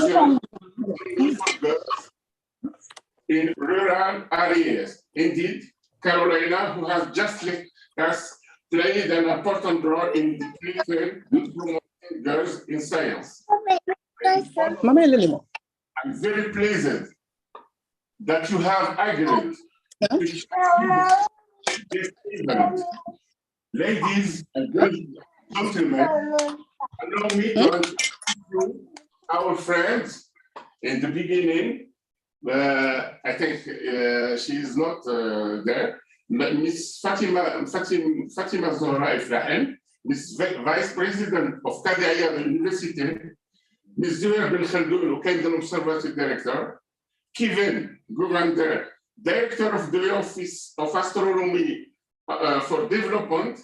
education in rural areas. Indeed, Carolina, who has just left us, played an important role in decreasing and promoting girls in science. I'm very pleased that you have agreed to share this event. Ladies and gentlemen, allow me to introduce you our friends. In the beginning, I think she is not there. Miss Fatima Zahra Ibrahim, Miss Vice President of Qadiyya University, Miss Zuhair Ben Khaldoun, who came the Observatory Director, Kevin Govender, Director of the Office of Astronomy for Development,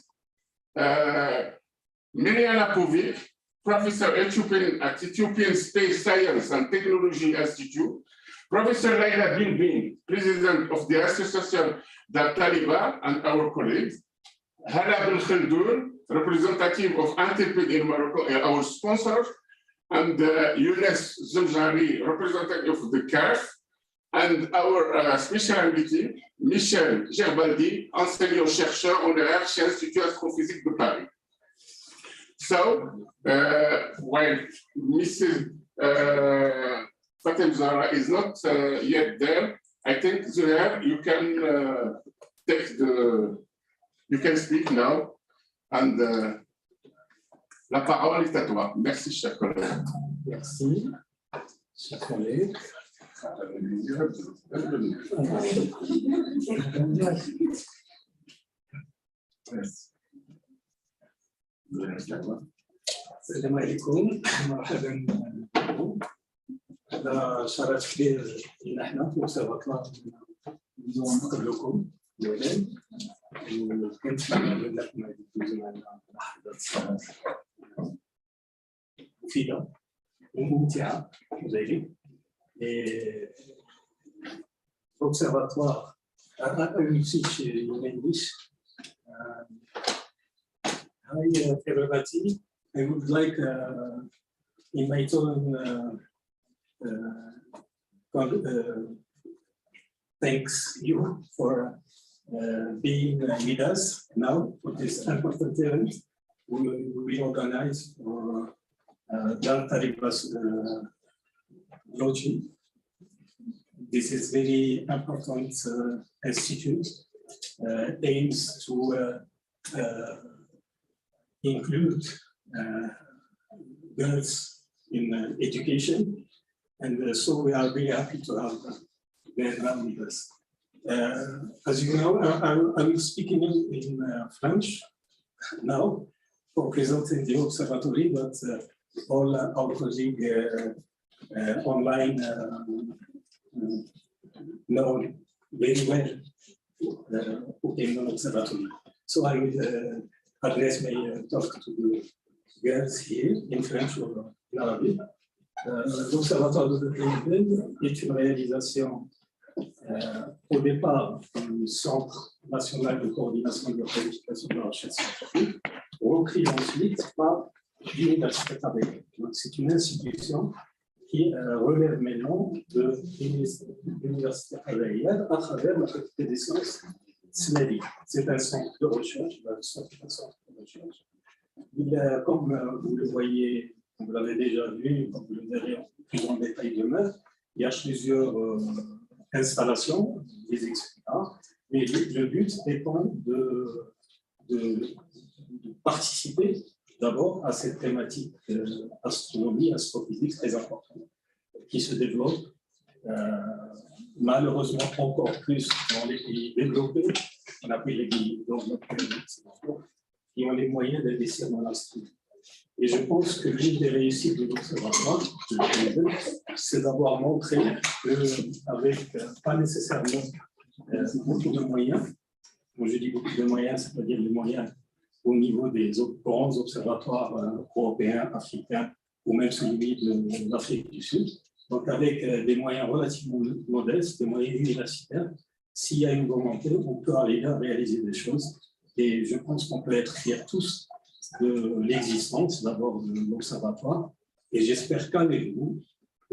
Miliana Povic, Professor at Ethiopian Space Science and Technology Institute, Professor Laila Bin, President of the Association de Taliba, and our colleagues, Hala Ben Khaldoun, representative of Antiped in Morocco, our sponsors, and Younes Zemjari, representative of the CAF, and our special invité, Michel Gerbaldi, enseignant-chercheur honoraire chez l'Institut Astrophysique de Paris. So, while Mrs. Fatem Zahra is not yet there, I think, Zuhair, you can you can speak now, and la parole est à toi. Merci, cher collègue. Merci, cher collègue. السلام عليكم مرحبا بكم. هذا شرف كبير لنا حنا في الأوبسيرفاتوار نزوروا قبلكم اولا وكنتمنى لكم هذه تدوزوا معنا لحظات مفيده وممتعه كذلك. L'Observatoire a réussi chez UNAWE. Hi everybody, I would like in my turn thanks you for being with us now for this important event we organize for Taliba's launching. This is very important institute, aims to include girls in education, and so we are very happy to have them with us. As you know, I'm speaking in French now for presenting the observatory, but all our colleagues online know very well observatory. So I will address my talk to the girls here in French or in Arabic. L'Observatoire de Taliba est une réalisation au départ du Centre national de coordination de la planification de la recherche scientifique, repris ensuite par l'Université Taliba. C'est une institution qui relève maintenant de l'Université Taliba à travers la faculté des sciences. C'est un centre de recherche, comme vous le voyez, vous l'avez déjà vu, comme vous le verrez plus en détail demain, il y a plusieurs installations, des experts, mais le but étant de participer d'abord à cette thématique astronomie, astrophysique très importante, qui se développe malheureusement encore plus dans les pays développés, on appelle les pays développés, qui ont les moyens d'investir dans l'astronomie. Et je pense que l'une des réussites de l'Observatoire, c'est d'avoir montré qu'avec pas nécessairement beaucoup de moyens, quand je dis beaucoup de moyens, c'est-à-dire les moyens au niveau des grands observatoires européens, africains, ou même celui de l'Afrique du Sud, donc avec des moyens relativement modestes, des moyens universitaires, s'il y a une volonté, on peut arriver à réaliser des choses. Et je pense qu'on peut être fiers tous de l'existence d'abord de l'Observatoire. Et j'espère qu'avec vous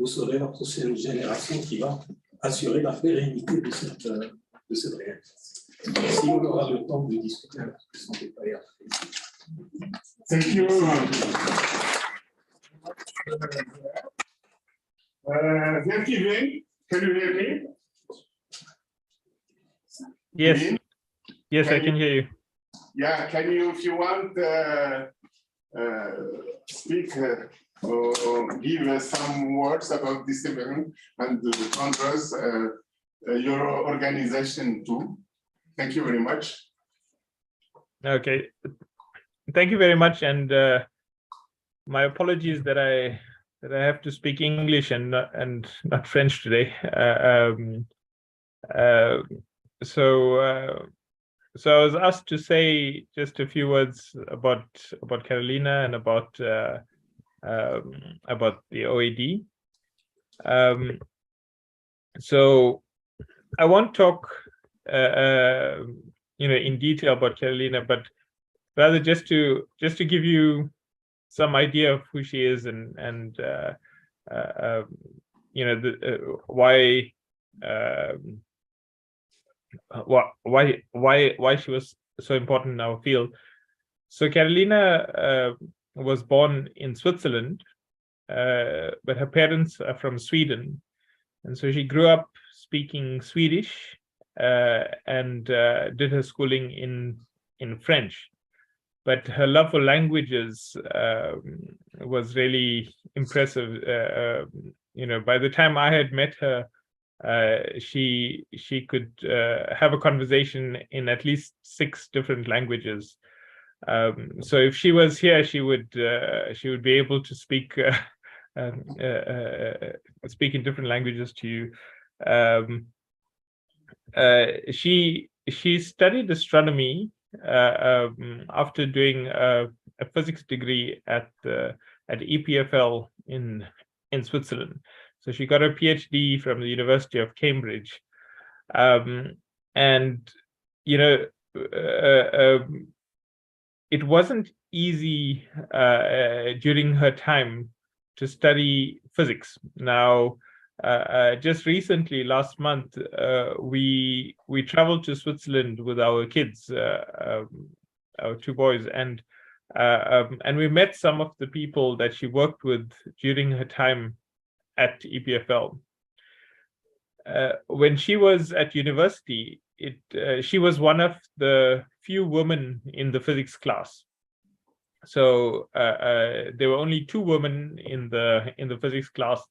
vous serez la prochaine génération qui va assurer la pérennité de cette réalisation. Si on aura le temps de discuter avec plus en détail après. Thank you. Good evening. Can you hear me? Yes. Yes, I can hear you. Yeah, can you, if you want, speak or give us some words about this event and the founders, your organization too. Thank you very much. Okay. Thank you very much, and my apologies that I have to speak English and not French today. So I was asked to say just a few words about Carolina and about the OAD. So I won't talk in detail about Carolina, but rather just to give you some idea of who she is and why she was so important in our field. So Carolina was born in Switzerland, but her parents are from Sweden, and so she grew up speaking Swedish and did her schooling in French. But her love for languages was really impressive. By the time I had met her, she could have a conversation in at least 6 different languages. So if she was here, she would be able to speak speak in different languages to you. She studied astronomy after doing a physics degree at EPFL in Switzerland. So she got her PhD from the University of Cambridge, and it wasn't easy during her time to study physics. Now, just recently, last month, we traveled to Switzerland with our kids, our 2 boys, and we met some of the people that she worked with during her time at EPFL. When she was at university, she was one of the few women in the physics class. So there were only 2 women in the physics class,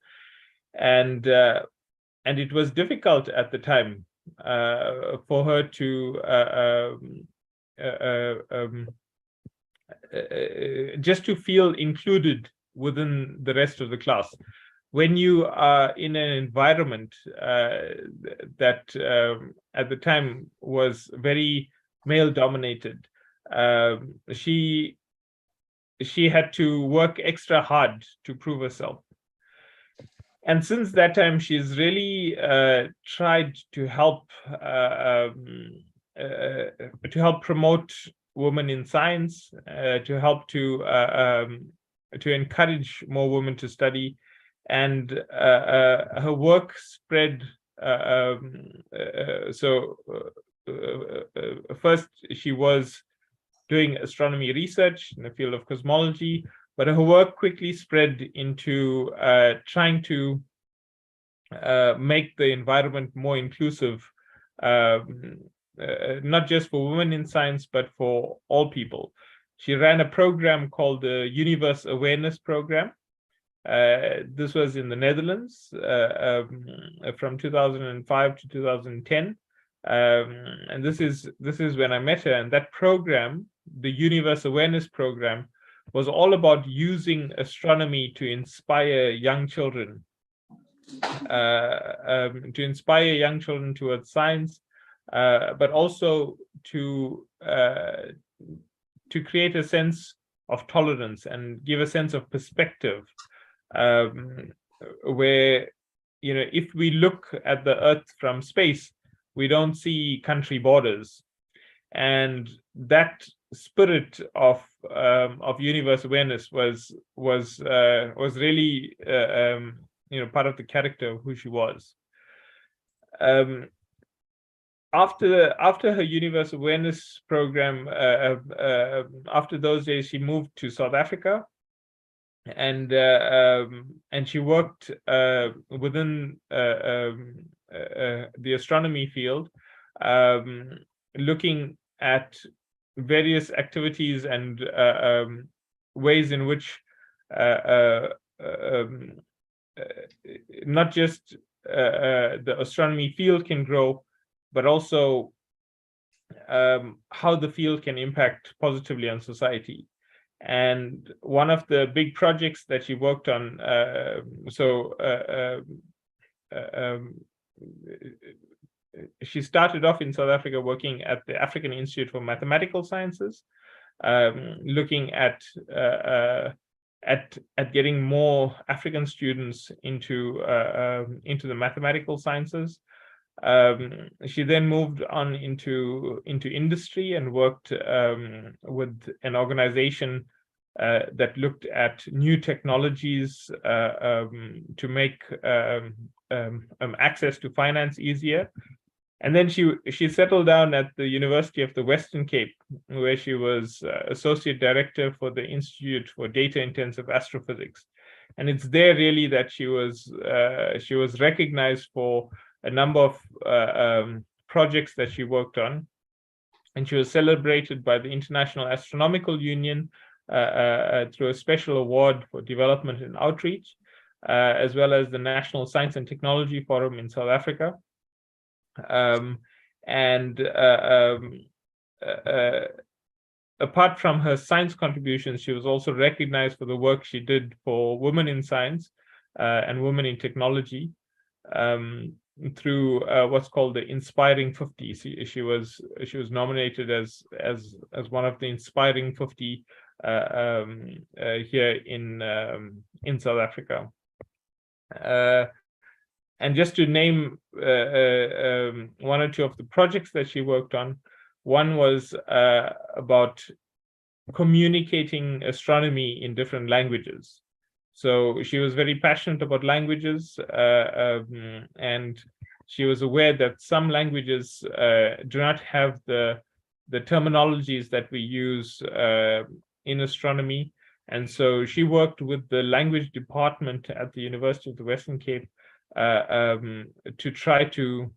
and it was difficult at the time for her to just to feel included within the rest of the class. When you are in an environment that at the time was very male-dominated, she had to work extra hard to prove herself. And since that time, she's really tried to help promote women in science, to help to encourage more women to study, and her work spread. First, she was doing astronomy research in the field of cosmology, but her work quickly spread into trying to make the environment more inclusive, not just for women in science, but for all people. She ran a program called the Universe Awareness Program. This was in the Netherlands from 2005 to 2010. And this is when I met her. And that program, the Universe Awareness Program, was all about using astronomy to inspire young children, towards science, but also to create a sense of tolerance and give a sense of perspective, where, if we look at the Earth from space, we don't see country borders. And that spirit of universe awareness was really part of the character of who she was. After her universe awareness program, after those days, she moved to South Africa, and she worked within the astronomy field, looking at various activities and ways in which not just the astronomy field can grow, but also how the field can impact positively on society. And one of the big projects that she worked on, she started off in South Africa working at the African Institute for Mathematical Sciences, looking at getting more African students into the mathematical sciences. She then moved on into industry and worked with an organization that looked at new technologies to make access to finance easier. And then she settled down at the University of the Western Cape, where she was associate director for the Institute for Data Intensive Astrophysics. And it's there really that she was recognized for a number of projects that she worked on, and she was celebrated by the International Astronomical Union through a special award for development and outreach, as well as the National Science and Technology Forum in South Africa. Apart from her science contributions, she was also recognized for the work she did for women in science and women in technology, through what's called the Inspiring 50. She was nominated as one of the Inspiring 50 here in South Africa. And just to name one or two of the projects that she worked on, one was about communicating astronomy in different languages. So she was very passionate about languages, and she was aware that some languages do not have the terminologies that we use in astronomy. And so she worked with the language department at the University of the Western Cape to try to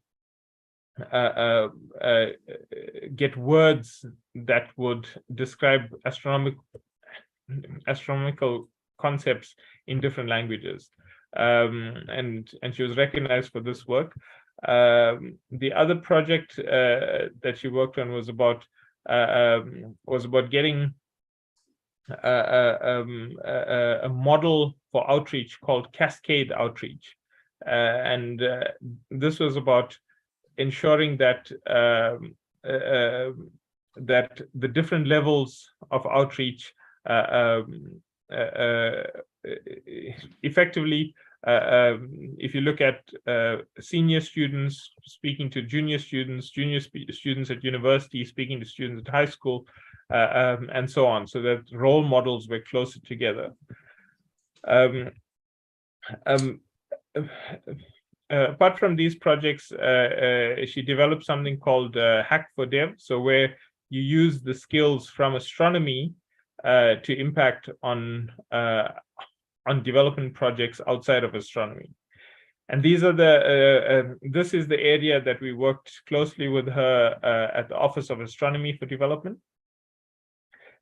get words that would describe astronomical concepts in different languages, and she was recognized for this work. The other project that she worked on was about getting a model for outreach called Cascade Outreach, and this was about ensuring that that the different levels of outreach effectively, if you look at senior students speaking to junior students, students at university speaking to students at high school, and so on, so that role models were closer together. Apart from these projects, she developed something called Hack for Dev, so where you use the skills from astronomy to impact on development projects outside of astronomy. And these are this is the area that we worked closely with her at the Office of Astronomy for Development.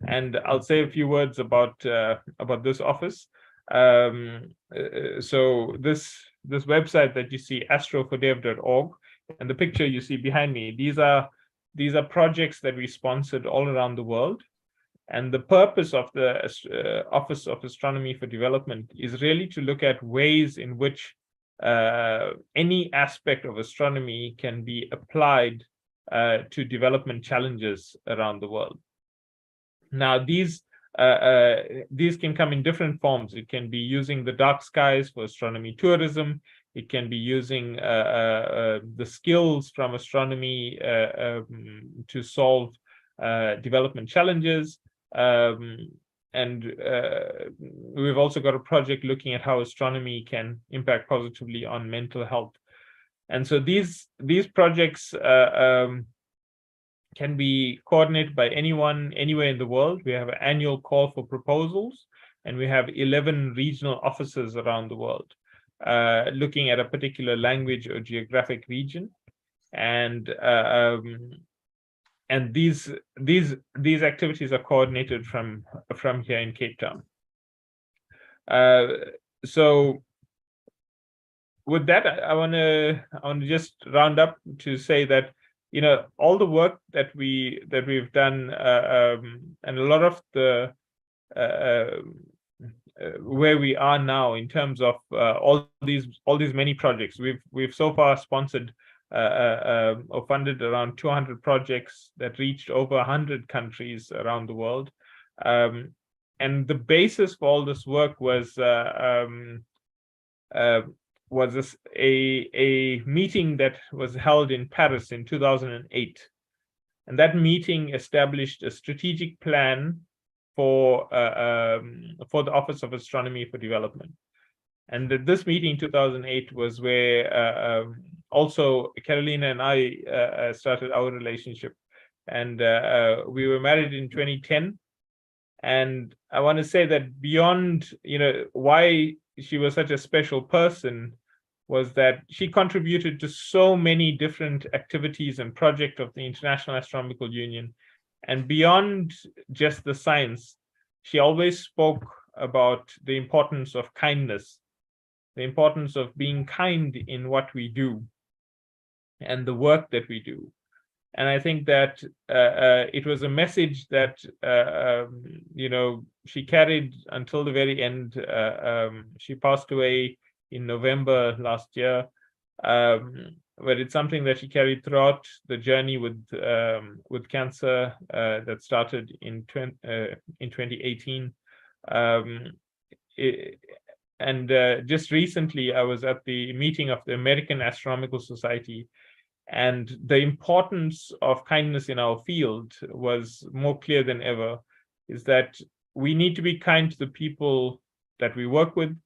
And I'll say a few words about this office. So this website that you see, astrofordev.org, and the picture you see behind me, these are projects that we sponsored all around the world. And the purpose of the Office of Astronomy for Development is really to look at ways in which any aspect of astronomy can be applied to development challenges around the world. Now, these can come in different forms. It can be using the dark skies for astronomy tourism. It can be using the skills from astronomy to solve development challenges. we've also got a project looking at how astronomy can impact positively on mental health. And so these projects can be coordinated by anyone, anywhere in the world. We have an annual call for proposals, and we have 11 regional offices around the world looking at a particular language or geographic region. And these activities are coordinated from here in Cape Town. So with that, I want to just round up to say that, you know, all the work that we've done, and a lot of the where we are now in terms of all these many projects, we've so far sponsored or funded around 200 projects that reached over 100 countries around the world, and the basis for all this work was a meeting that was held in Paris in 2008, and that meeting established a strategic plan for the Office of Astronomy for Development. And this meeting in 2008 was where also Carolina and I started our relationship, and we were married in 2010. And I want to say that beyond, you know, why she was such a special person was that she contributed to so many different activities and projects of the International Astronomical Union. And beyond just the science, she always spoke about the importance of kindness, the importance of being kind in what we do and the work that we do. And I think that it was a message that, you know, she carried until the very end. She passed away in November last year, but it's something that she carried throughout the journey with cancer that started in 2018. Just recently, I was at the meeting of the American Astronomical Society, and the importance of kindness in our field was more clear than ever, is that we need to be kind to the people that we work with.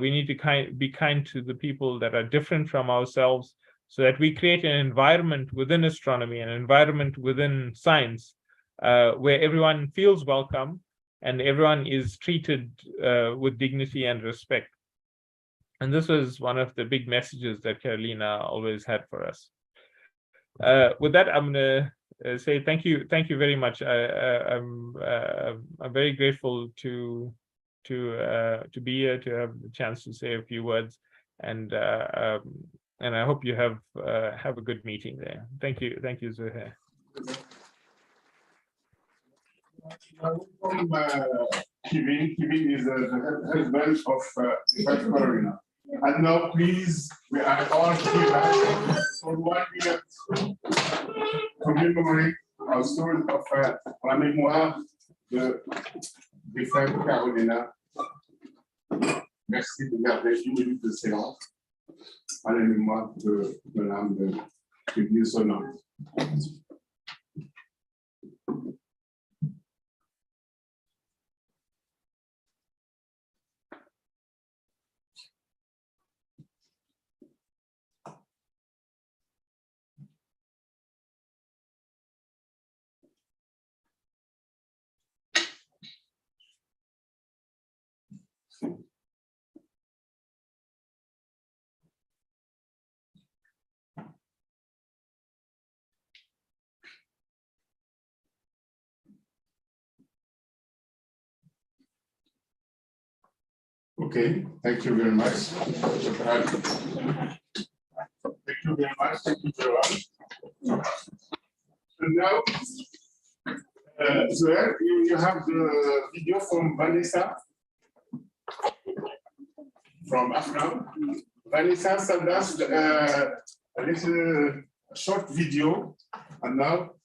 We need to be kind to the people that are different from ourselves, so that we create an environment within astronomy, an environment within science, where everyone feels welcome and everyone is treated with dignity and respect. And this was one of the big messages that Carolina always had for us. With that, I'm going to say thank you very much. I'm very grateful to be here, to have the chance to say a few words, and I hope you have a good meeting there. Thank you, Zuhair. Kevin is the husband of Carolina. And now, please, we are all here for 1 minute to commemorate our story of la mémoire de défunte Carolina. Merci de garder 1 minute de silence à la mémoire de l'âme de Kevin Sonant. Okay, thank you very much. Thank you very much. Thank you, Joanne. And now, Zoé, you have the video from Vanessa from Afghan. Vanessa sent us a little short video, and now.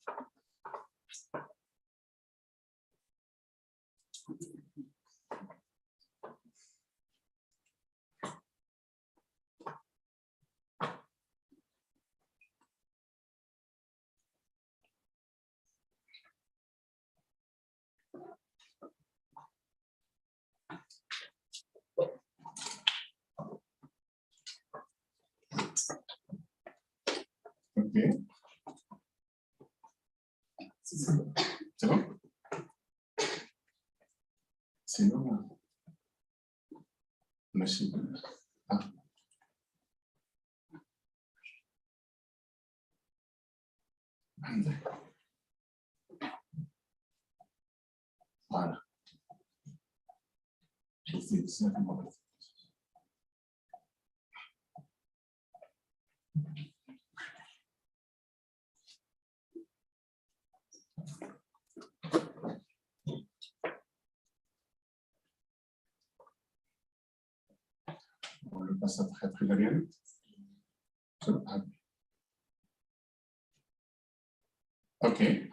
Okay. C'est bon? Sinon, machine. Ah. Voilà. Je sais simplement. On le passe après la gamme. Okay.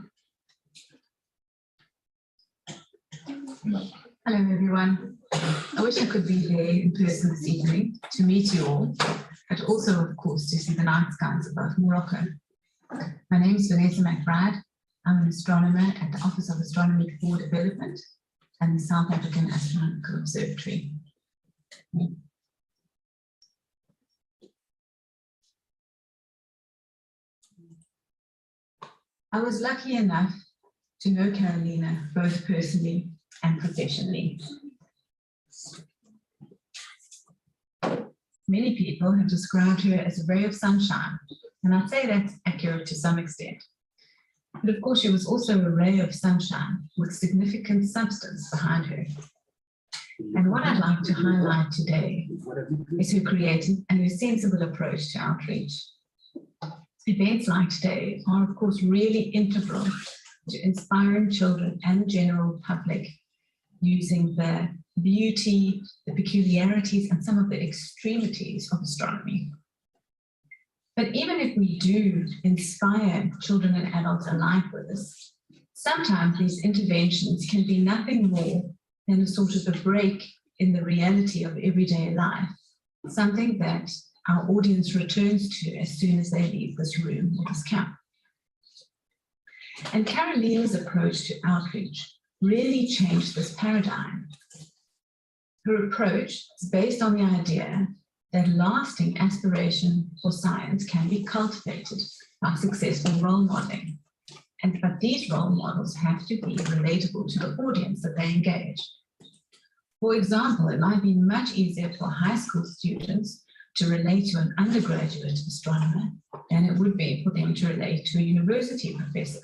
No. Hello, everyone. I wish I could be here in person this evening to meet you all, but also, of course, to see the night skies above Morocco. My name is Vanessa McBride. I'm an astronomer at the Office of Astronomy for Development and the South African Astronomical Observatory. I was lucky enough to know Carolina both personally and professionally. Many people have described her as a ray of sunshine, and I'd say that's accurate to some extent. But of course, she was also a ray of sunshine with significant substance behind her. And what I'd like to highlight today is her creative and her sensible approach to outreach. Events like today are, of course, really integral to inspiring children and the general public using the beauty, the peculiarities, and some of the extremities of astronomy. But even if we do inspire children and adults alike with this, sometimes these interventions can be nothing more than a sort of a break in the reality of everyday life, something that our audience returns to as soon as they leave this room or this camp. And Carolina's approach to outreach really changed this paradigm. Her approach is based on the idea that lasting aspiration for science can be cultivated by successful role modeling. But these role models have to be relatable to the audience that they engage. For example, it might be much easier for high school students to relate to an undergraduate astronomer than it would be for them to relate to a university professor.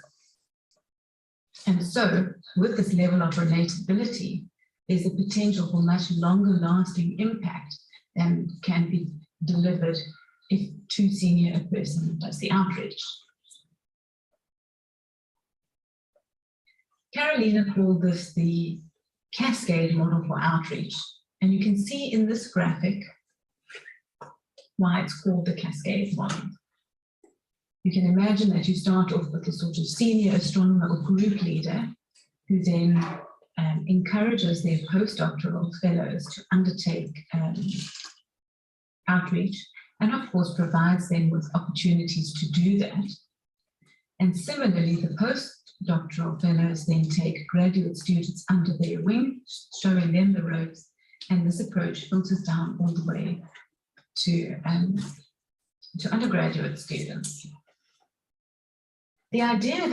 And so, with this level of relatability, there's a potential for much longer lasting impact than can be delivered if too senior a person does the outreach. Carolina called this the cascade model for outreach. And you can see in this graphic why it's called the cascade model. You can imagine that you start off with a sort of senior astronomer or group leader who then encourages their postdoctoral fellows to undertake outreach and of course provides them with opportunities to do that. And similarly, the postdoctoral fellows then take graduate students under their wing, showing them the ropes, and this approach filters down all the way to undergraduate students. The idea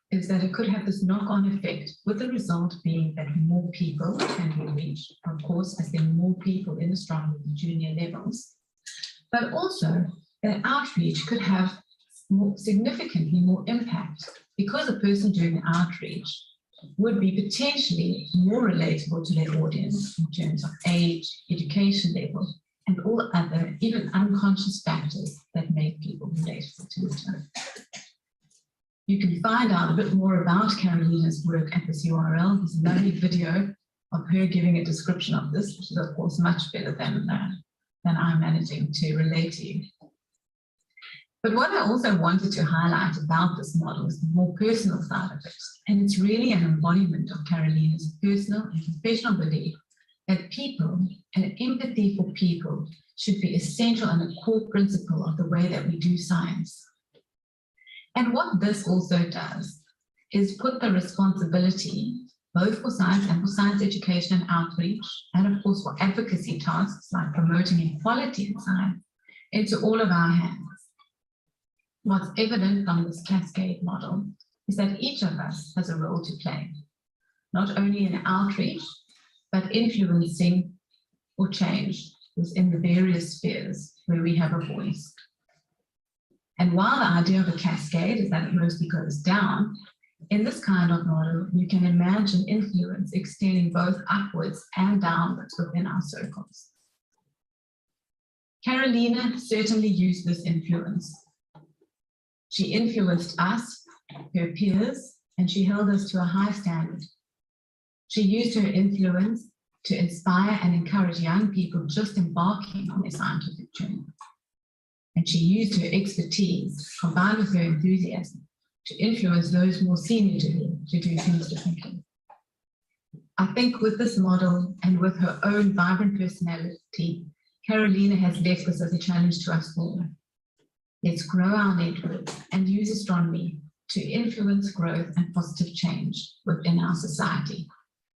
is that it could have this knock-on effect, with the result being that more people can be reached, of course, as there are more people in astronomy at junior levels, but also that outreach could have significantly more impact because a person doing outreach would be potentially more relatable to their audience in terms of age, education level, and all other, even unconscious factors that make people relatable to each other. You can find out a bit more about Carolina's work at this URL. There's a lovely video of her giving a description of this, which is of course much better than I'm managing to relate to you. But what I also wanted to highlight about this model is the more personal side of it. And it's really an embodiment of Carolina's personal and professional belief that people and empathy for people should be essential and a core principle of the way that we do science. And what this also does is put the responsibility, both for science and for science education and outreach, and of course for advocacy tasks like promoting equality in science, into all of our hands. What's evident from this cascade model is that each of us has a role to play, not only in outreach, but influencing or change within the various spheres where we have a voice. And while the idea of a cascade is that it mostly goes down, in this kind of model, you can imagine influence extending both upwards and downwards within our circles. Carolina certainly used this influence. She influenced us, her peers, and she held us to a high standard. She used her influence to inspire and encourage young people just embarking on their scientific journey. And she used her expertise, combined with her enthusiasm, to influence those more senior to her to do things differently. I think with this model and with her own vibrant personality, Carolina has left us as a challenge to us all. Let's grow our network and use astronomy to influence growth and positive change within our society,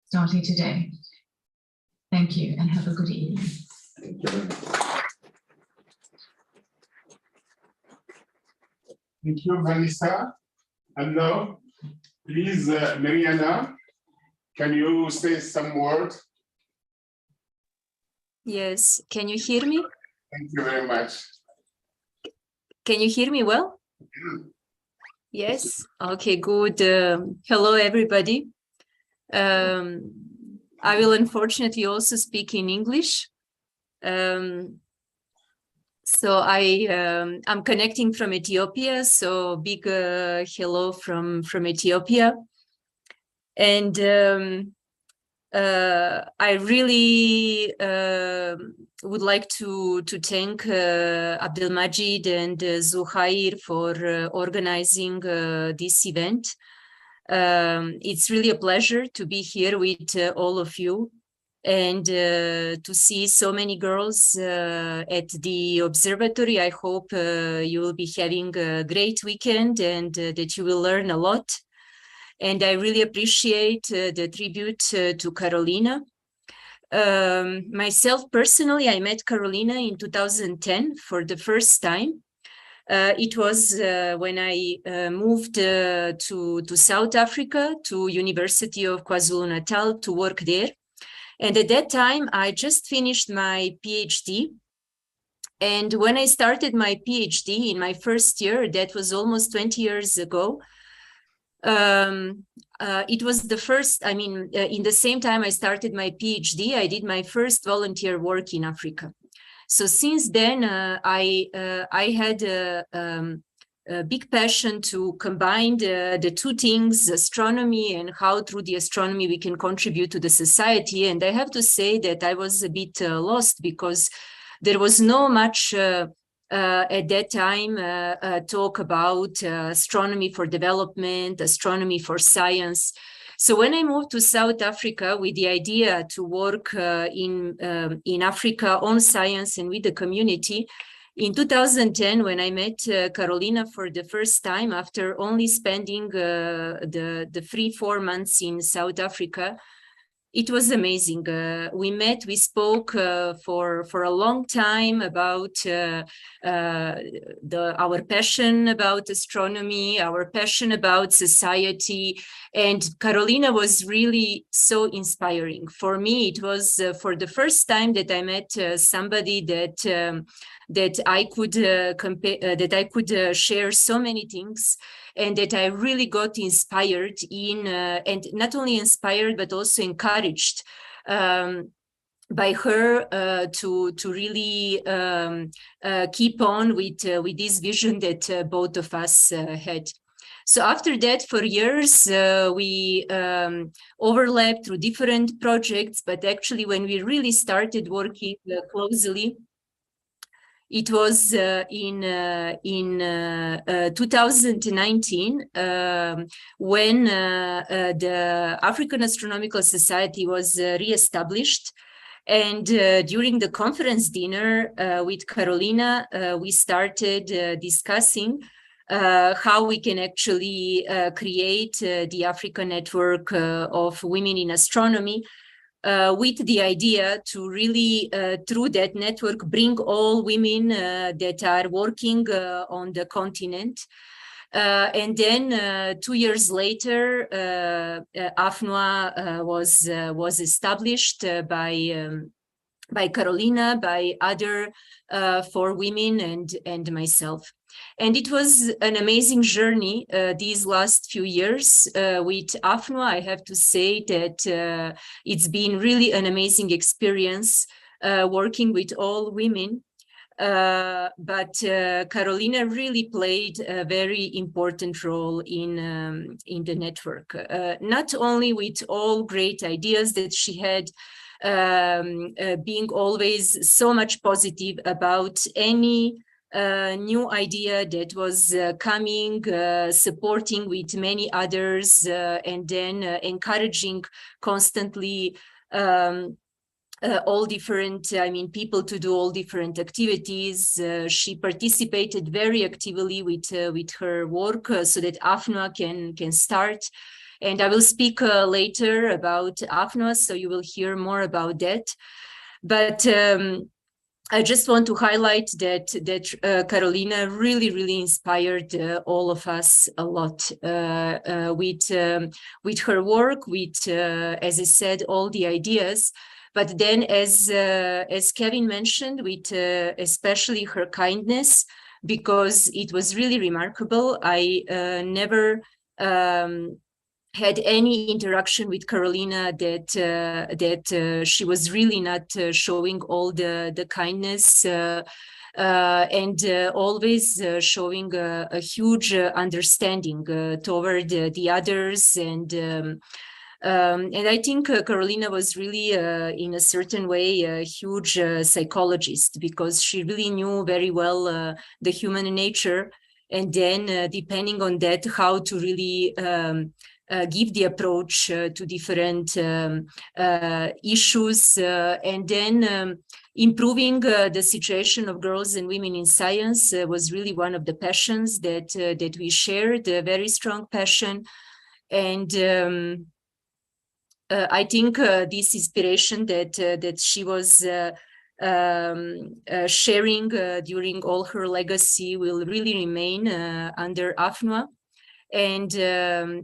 starting today. Thank you and have a good evening. Thank you very much. Thank you, Vanessa. And now, please, Mariana, can you say some words? Yes, can you hear me? Thank you very much. Can you hear me well? Yes, okay, good. Hello, everybody. I will unfortunately also speak in English. So I'm connecting from Ethiopia, so big hello from Ethiopia. And I really would like to thank Abdelmajid and Zuhair for organizing this event. It's really a pleasure to be here with all of you and to see so many girls at the observatory. I hope you will be having a great weekend and that you will learn a lot. And I really appreciate the tribute to Carolina. Myself personally, I met Carolina in 2010 for the first time. It was when I moved to South Africa, to University of KwaZulu-Natal to work there. And at that time, I just finished my PhD. And when I started my PhD in my first year, that was almost 20 years ago, it was the first, in the same time I started my PhD, I did my first volunteer work in Africa. So since then, I had a big passion to combine the two things, astronomy and how through the astronomy we can contribute to the society. And I have to say that I was a bit lost because there was no much at that time talk about astronomy for development, astronomy for science. So when I moved to South Africa with the idea to work in Africa on science and with the community, in 2010, when I met Carolina for the first time, after only spending the 3-4 months in South Africa, it was amazing. We met, we spoke for a long time about our passion about astronomy, our passion about society. And Carolina was really so inspiring. For me, it was for the first time that I met somebody that I could that I could share so many things, and that I really got inspired in, and not only inspired, but also encouraged by her to really keep on with this vision that both of us had. So after that, for years, we overlapped through different projects, but actually when we really started working closely, it was in 2019 when the African Astronomical Society was re-established. And during the conference dinner with Carolina, we started discussing how we can actually create the African network of women in astronomy, with the idea to really, through that network, bring all women that are working on the continent. And then 2 years later, AFNOA was established by Carolina, by other 4 women and myself. And it was an amazing journey these last few years with AFNOA. I have to say that it's been really an amazing experience working with all women. But Carolina really played a very important role in the network, not only with all great ideas that she had, being always so much positive about any new idea that was coming, supporting with many others, and then encouraging constantly all different, people to do all different activities. She participated very actively with her work so that AFNOA can start. And I will speak later about AFNOA, so you will hear more about that. But I just want to highlight that Carolina really inspired all of us a lot with her work, with, as I said, all the ideas. But then, as Kevin mentioned, with especially her kindness, because it was really remarkable. I never had any interaction with Carolina that she was really not showing all the kindness and always showing a huge understanding toward the others. And I think Carolina was really, in a certain way, a huge psychologist, because she really knew very well the human nature, and then depending on that, how to really give the approach to different issues, and then improving the situation of girls and women in science was really one of the passions that we shared, a very strong passion. And I think this inspiration that she was sharing during all her legacy will really remain under AFNOA. And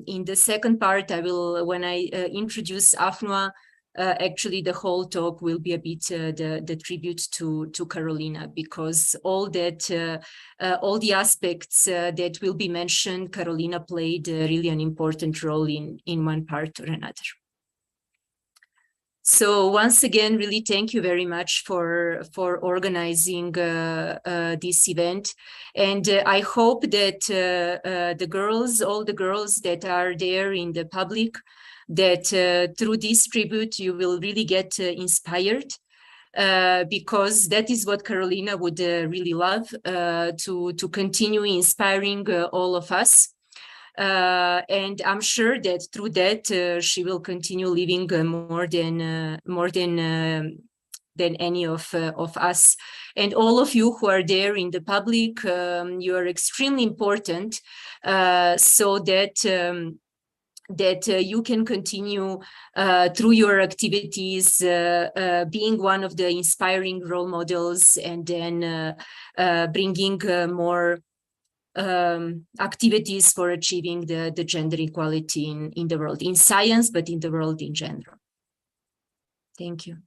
in the second part, when I introduce AFNOA, actually the whole talk will be a bit the tribute to Carolina, because all the aspects that will be mentioned, Carolina played really an important role in one part or another. So once again, really thank you very much for organizing this event. And I hope that all the girls that are there in the public, that through this tribute, you will really get inspired, because that is what Carolina would really love, to continue inspiring all of us. And I'm sure that through that she will continue living more than any of us. And all of you who are there in the public, you are extremely important, so that you can continue through your activities, being one of the inspiring role models, and then bringing more activities for achieving the gender equality in the world, in science, but in the world in general. Thank you.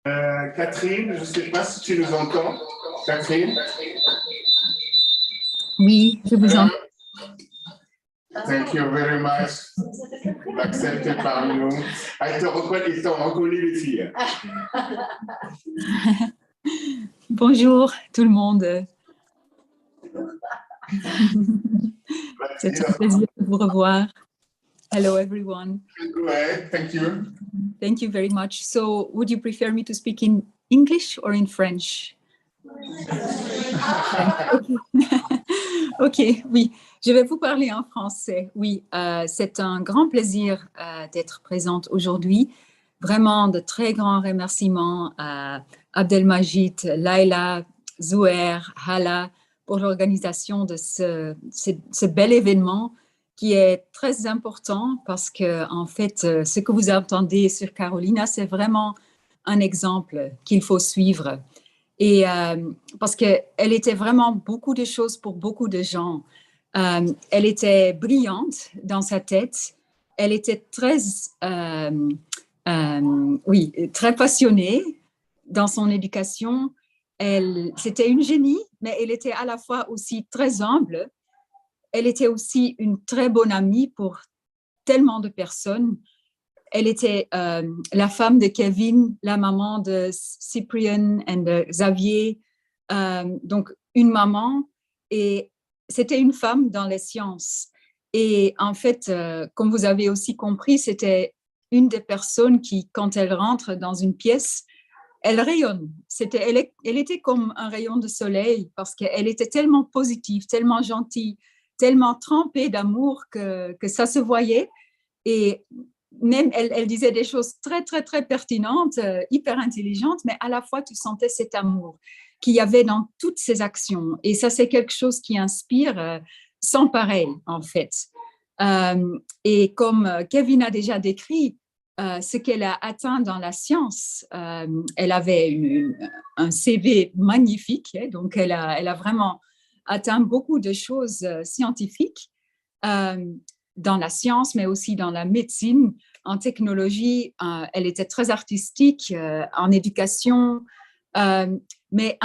Catherine, je ne sais pas si tu nous entends. Catherine? Oui, je vous entends. Thank you very much d'accepter parmi nous. Ils t'ont reconnu les filles. Bonjour tout le monde. C'est un plaisir de vous revoir. Hello everyone. Go ahead. Thank you. Thank you very much. So would you prefer me to speak in English or in French? Ok, oui, je vais vous parler en français. Oui, c'est un grand plaisir d'être présente aujourd'hui. Vraiment de très grands remerciements à Abdelmajid, Laila, Zouer, Hala pour l'organisation de ce bel événement qui est très important parce que, en fait, ce que vous entendez sur Carolina, c'est vraiment un exemple qu'il faut suivre. Et parce qu'elle était vraiment beaucoup de choses pour beaucoup de gens. Elle était brillante dans sa tête. Elle était très passionnée dans son éducation. C'était une génie, mais elle était à la fois aussi très humble. Elle était aussi une très bonne amie pour tellement de personnes. Elle était la femme de Kevin, la maman de Cyprien et de Xavier, donc une maman, et c'était une femme dans les sciences. Et en fait, comme vous avez aussi compris, c'était une des personnes qui, quand elle rentre dans une pièce, elle rayonne. Elle était comme un rayon de soleil parce qu'elle était tellement positive, tellement gentille, tellement trempée d'amour que ça se voyait. Et même, elle disait des choses très, très, très pertinentes, hyper intelligentes, mais à la fois, tu sentais cet amour qu'il y avait dans toutes ses actions. Et ça, c'est quelque chose qui inspire sans pareil, en fait. Et comme Kevin a déjà décrit, ce qu'elle a atteint dans la science, elle avait un CV magnifique, hein, donc elle a vraiment atteint beaucoup de choses scientifiques dans la science, mais aussi dans la médecine, en technologie. Elle était très artistique, en éducation. Mais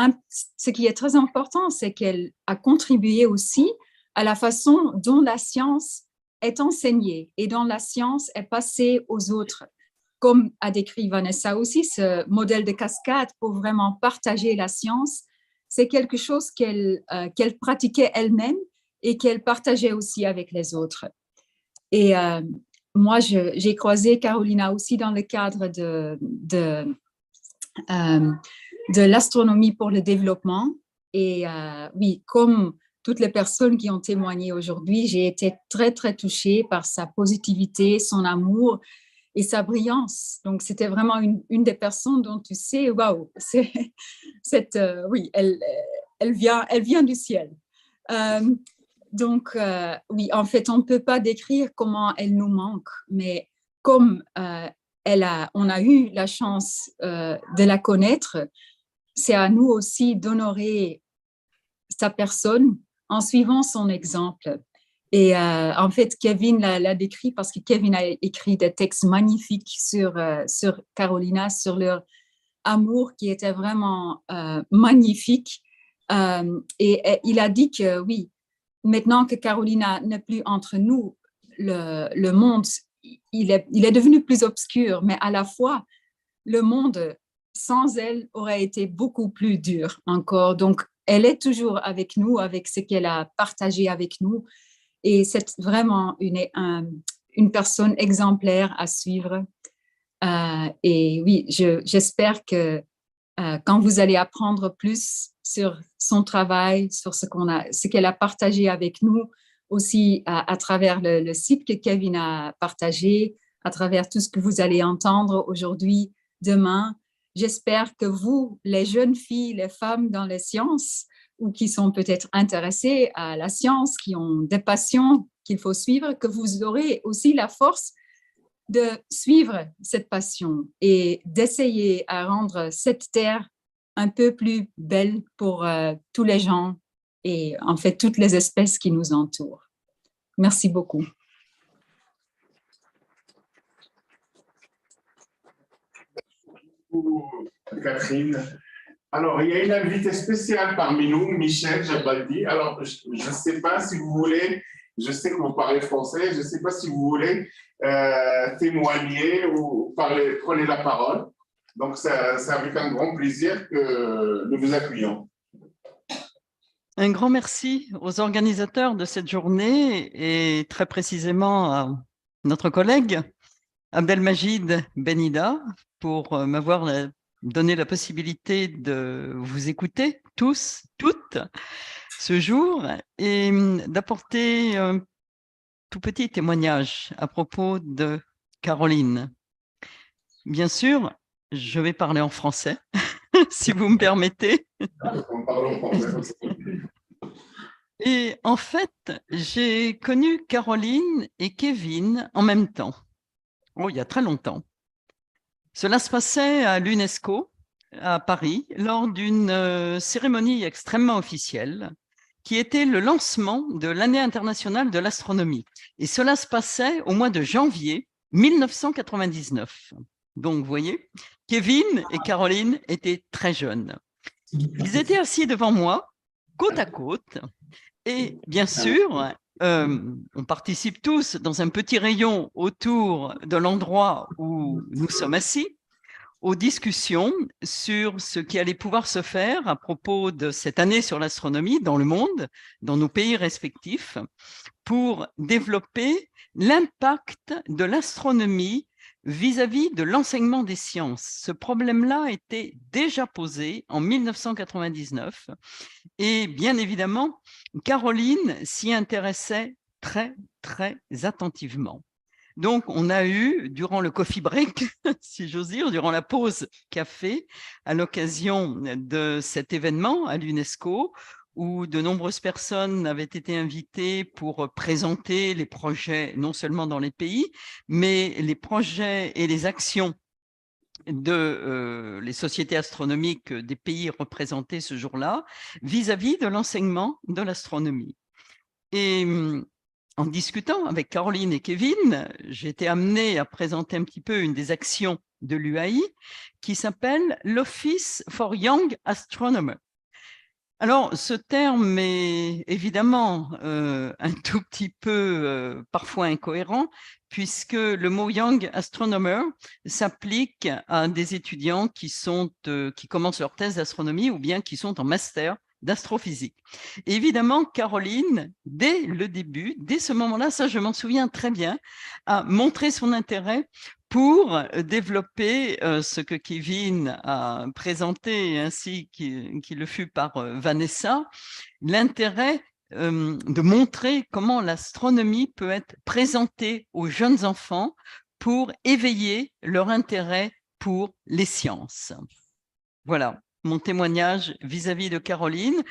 ce qui est très important, c'est qu'elle a contribué aussi à la façon dont la science est enseignée et dont la science est passée aux autres. Comme a décrit Vanessa aussi, ce modèle de cascade pour vraiment partager la science, c'est quelque chose qu'elle pratiquait elle-même et qu'elle partageait aussi avec les autres. Et moi, j'ai croisé Carolina aussi dans le cadre de l'astronomie pour le développement. Et oui, comme toutes les personnes qui ont témoigné aujourd'hui, j'ai été très, très touchée par sa positivité, son amour et sa brillance. Donc, c'était vraiment une des personnes dont tu sais, waouh, oui, elle vient du ciel. Donc, oui, en fait, on ne peut pas décrire comment elle nous manque, mais comme on a eu la chance de la connaître, c'est à nous aussi d'honorer sa personne en suivant son exemple. Et en fait, Kevin l'a décrit parce que Kevin a écrit des textes magnifiques sur Carolina, sur leur amour qui était vraiment magnifique. Et il a dit que oui, maintenant que Carolina n'est plus entre nous, le monde, il est devenu plus obscur, mais à la fois, le monde sans elle aurait été beaucoup plus dur encore. Donc, elle est toujours avec nous, avec ce qu'elle a partagé avec nous. Et c'est vraiment une personne exemplaire à suivre. Et oui, j'espère que quand vous allez apprendre plus sur son travail, sur ce qu'elle a partagé avec nous, aussi à travers le site que Kevin a partagé, à travers tout ce que vous allez entendre aujourd'hui, demain. J'espère que vous, les jeunes filles, les femmes dans les sciences, ou qui sont peut-être intéressées à la science, qui ont des passions qu'il faut suivre, que vous aurez aussi la force de suivre cette passion et d'essayer à rendre cette terre un peu plus belle pour tous les gens et en fait toutes les espèces qui nous entourent. Merci beaucoup. Catherine. Alors, il y a une invitée spéciale parmi nous, Michel Jabaldi. Alors, je ne sais pas si vous voulez, je sais que vous parlez français, je ne sais pas si vous voulez témoigner ou prenez la parole. Donc, c'est avec un grand plaisir que nous vous accueillons. Un grand merci aux organisateurs de cette journée et très précisément à notre collègue Abdelmajid Benida pour m'avoir donné la possibilité de vous écouter tous, toutes, ce jour et d'apporter un tout petit témoignage à propos de Caroline. Bien sûr, je vais parler en français, si vous me permettez. Et en fait, j'ai connu Caroline et Kevin en même temps. Oh, il y a très longtemps. Cela se passait à l'UNESCO, à Paris, lors d'une cérémonie extrêmement officielle qui était le lancement de l'année internationale de l'astronomie. Et cela se passait au mois de janvier 1999. Donc, vous voyez, Kevin et Caroline étaient très jeunes. Ils étaient assis devant moi, côte à côte, et bien sûr, on participe tous dans un petit rayon autour de l'endroit où nous sommes assis aux discussions sur ce qui allait pouvoir se faire à propos de cette année sur l'astronomie dans le monde, dans nos pays respectifs, pour développer l'impact de l'astronomie vis-à-vis de l'enseignement des sciences. Ce problème-là était déjà posé en 1999 et bien évidemment, Caroline s'y intéressait très, très attentivement. Donc, on a eu, durant le coffee break, si j'ose dire, durant la pause café, à l'occasion de cet événement à l'UNESCO, où de nombreuses personnes avaient été invitées pour présenter les projets, non seulement dans les pays, mais les projets et les actions de les sociétés astronomiques des pays représentés ce jour-là, vis-à-vis de l'enseignement de l'astronomie. Et en discutant avec Caroline et Kevin, j'ai été amenée à présenter un petit peu une des actions de l'UAI qui s'appelle l'Office for Young Astronomers. Alors, ce terme est évidemment un tout petit peu parfois incohérent, puisque le mot Young Astronomer s'applique à des étudiants qui commencent leur thèse d'astronomie ou bien qui sont en master d'astrophysique. Évidemment, Caroline, dès le début, dès ce moment-là, ça je m'en souviens très bien, a montré son intérêt pour développer ce que Kevin a présenté ainsi qu'il le fut par Vanessa, l'intérêt de montrer comment l'astronomie peut être présentée aux jeunes enfants pour éveiller leur intérêt pour les sciences. Voilà mon témoignage vis-à-vis de Caroline,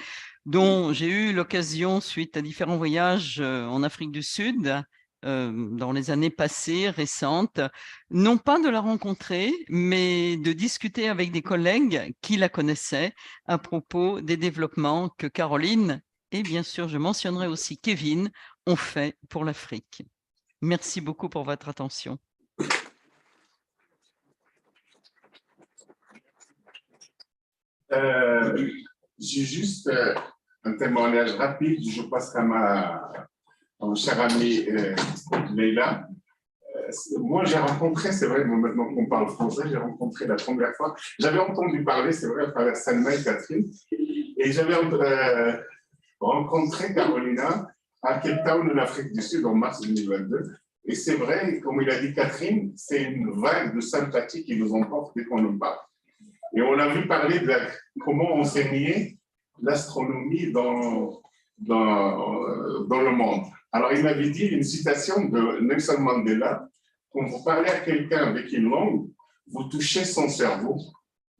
dont j'ai eu l'occasion, suite à différents voyages en Afrique du Sud, dans les années passées, récentes, non pas de la rencontrer, mais de discuter avec des collègues qui la connaissaient à propos des développements que Caroline et bien sûr, je mentionnerai aussi Kevin, ont fait pour l'Afrique. Merci beaucoup pour votre attention. J'ai juste un témoignage rapide. Je passe à mon chère amie Leila. Moi, j'ai rencontré, c'est vrai, maintenant qu'on parle français, j'ai rencontré la première fois. J'avais entendu parler, c'est vrai, par Salma et Catherine. Et j'avais rencontré Carolina à Cape Town, en Afrique du Sud, en mars 2022. Et c'est vrai, comme il a dit Catherine, c'est une vague de sympathie qui nous emporte dès qu'on nous parle. Et on a vu parler de comment enseigner l'astronomie dans le monde. Alors, il m'avait dit une citation de Nelson Mandela: quand vous parlez à quelqu'un avec une langue, vous touchez son cerveau,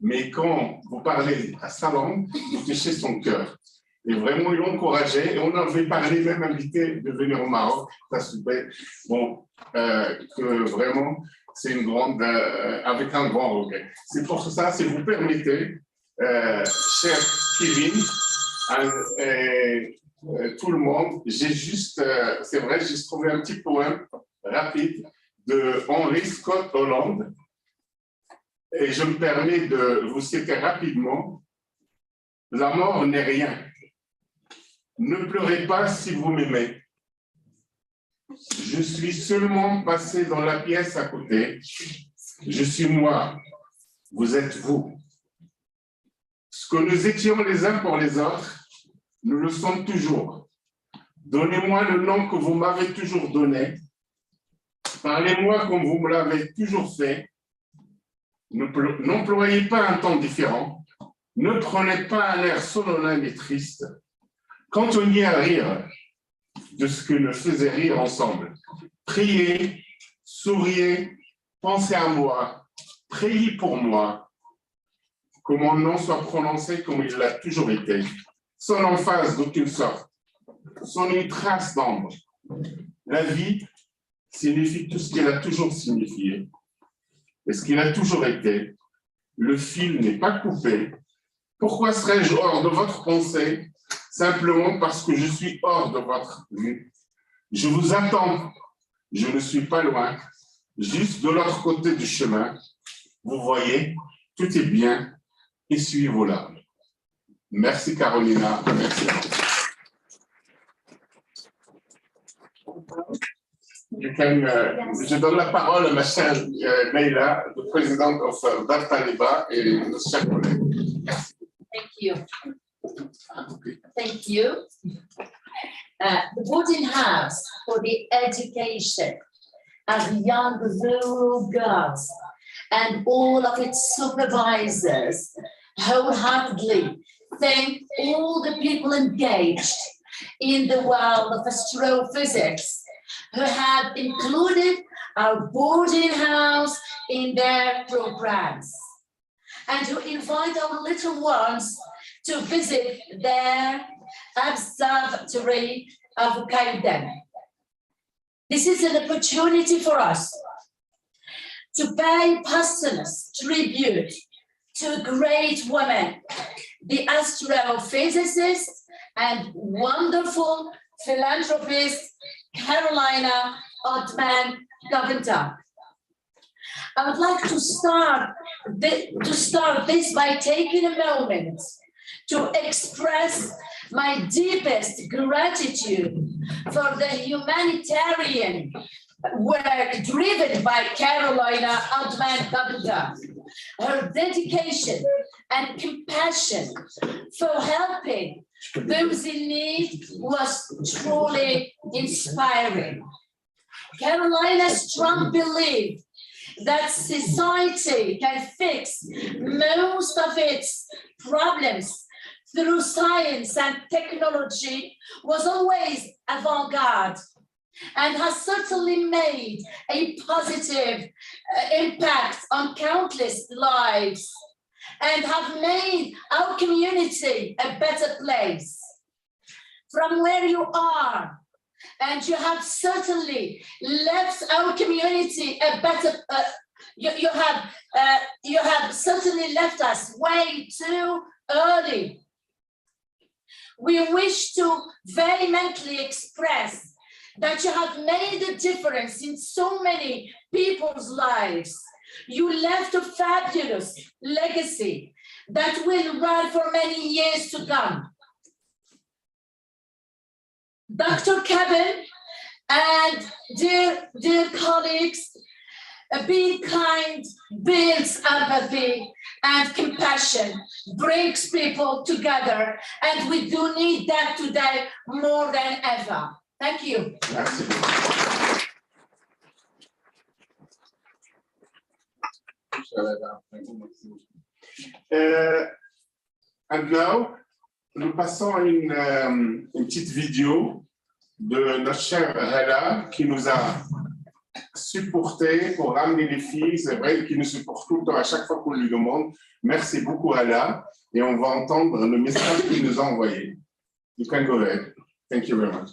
mais quand vous parlez à sa langue, vous touchez son cœur. Et vraiment, il l'encourageait. Et on avait parlé, même invité de venir au Maroc. Ça super. Bon, que vraiment, c'est une grande, avec un grand regret. C'est pour ça, si vous permettez, cher Kevin, tout le monde, j'ai juste, c'est vrai, j'ai trouvé un petit poème rapide de Henry Scott Holland. Et je me permets de vous citer rapidement: la mort n'est rien. Ne pleurez pas si vous m'aimez. Je suis seulement passé dans la pièce à côté. Je suis moi, vous êtes vous. Ce que nous étions les uns pour les autres, nous le sommes toujours. Donnez-moi le nom que vous m'avez toujours donné. Parlez-moi comme vous me l'avez toujours fait. N'employez pas un ton différent. Ne prenez pas un air solennel et triste. Cantonniez à rire de ce que nous faisait rire ensemble. Priez, souriez, pensez à moi, priez pour moi, que mon nom soit prononcé comme il l'a toujours été, sans emphase d'aucune sorte, sont une trace d'ombre. La vie signifie tout ce qu'elle a toujours signifié et ce qu'il a toujours été. Le fil n'est pas coupé. Pourquoi serais-je hors de votre pensée? Simplement parce que je suis hors de votre vue. Je vous attends. Je ne suis pas loin. Juste de l'autre côté du chemin. Vous voyez, tout est bien. Essuyez vos larmes. Merci Carolina. Merci. Je donne la parole à ma chère Leila, the president of Taliba, et notre chère collègue. Thank you. Thank you. The boarding house for the education of young rural girls and all of its supervisors wholeheartedly thank all the people engaged in the world of astrophysics who have included our boarding house in their programs and who invite our little ones to visit their observatory of Kaiden. This is an opportunity for us to pay posthumous tribute to a great woman, the astrophysicist and wonderful philanthropist, Carolina Ödman Govender. I would like to start this by taking a moment to express my deepest gratitude for the humanitarian work driven by Carolina Ödman Govender. Her dedication and compassion for helping those in need was truly inspiring. Carolina's strong belief that society can fix most of its problems through science and technology was always avant-garde and has certainly made a positive impact on countless lives and have made our community a better place. From where you are, and you have certainly left our community a better, you have certainly left us way too early. We wish to vehemently express that you have made a difference in so many people's lives. You left a fabulous legacy that will run for many years to come. Dr. Kevin and dear colleagues, being kind builds empathy and compassion, brings people together, and we do need that today more than ever. Thank you. And now, nous passons à une petite vidéo de notre chère Rella qui nous a supporté pour ramener les filles. C'est vrai qu'il nous supporte tout le temps à chaque fois qu'on lui demande. Merci beaucoup Rella. Et on va entendre le message qu'il nous a envoyé. You can go ahead. Thank you very much.